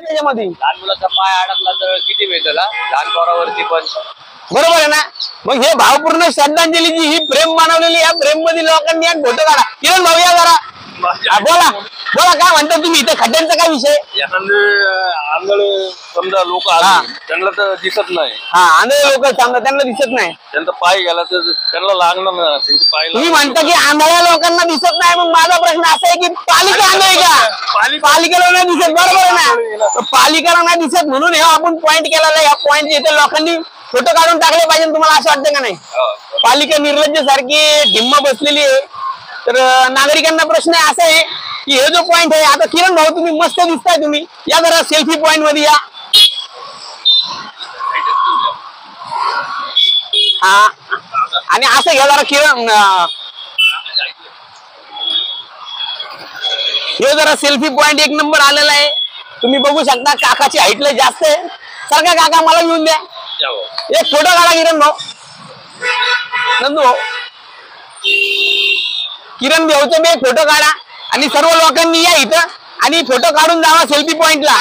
त्याच्यामध्ये लहान मुलाचा पाय अडकला तर किती वेळ त्याला लहान पोरावरती पण बरोबर आहे ना। मग हे भावपूर्ण श्रद्धांजलीची ही प्रेम मानवलेली या प्रेम मध्ये लोकांनी फोटो काढा। किरण भाऊ या जरा बोला बोला काय म्हणता तुम्ही इथे खड्ड्यांचा काय विषय? आंधळे समजा लोक त्यांना तर दिसत नाही। हा आंधळे लोक समजा त्यांना दिसत नाही, त्यांचा पाय गेला तर त्यांना लागणार ना त्यांचे पाय। तुम्ही म्हणता की आंधळ्या लोकांना दिसत नाही, मग माझा प्रश्न असा आहे की पालिका आंधळी आहे का? पालिकेला नाही दिसत, बरोबर आहे ना? पालिकेला नाही दिसत म्हणून हे आपण पॉइंट केलेला आहे। या पॉइंट इथे लोकांनी फोटो काढून टाकले पाहिजे, तुम्हाला असं वाटतं का नाही? पालिका निर्लज्ज सारखी ढिम्मा बसलेली आहे। तर नागरिकांना प्रश्न असा आहे की हे जो पॉइंट आहे, आता किरण भाऊ तुम्ही मस्त दिसताय, तुम्ही या जरा सेल्फी पॉइंट मध्ये या। हा आणि असं घ्या जरा किरण, हे जरा सेल्फी पॉइंट एक नंबर आलेला आहे। तुम्ही बघू शकता काकाची हाईट लय जास्त आहे। सारखा काका मला घेऊन द्या एक फोटो काढा किरण भाऊ, नंदू भाऊ, किरण भाऊचे मी एक फोटो काढा आणि सर्व लोकांनी या इथं आणि फोटो काढून जावा सेल्फी पॉइंटला।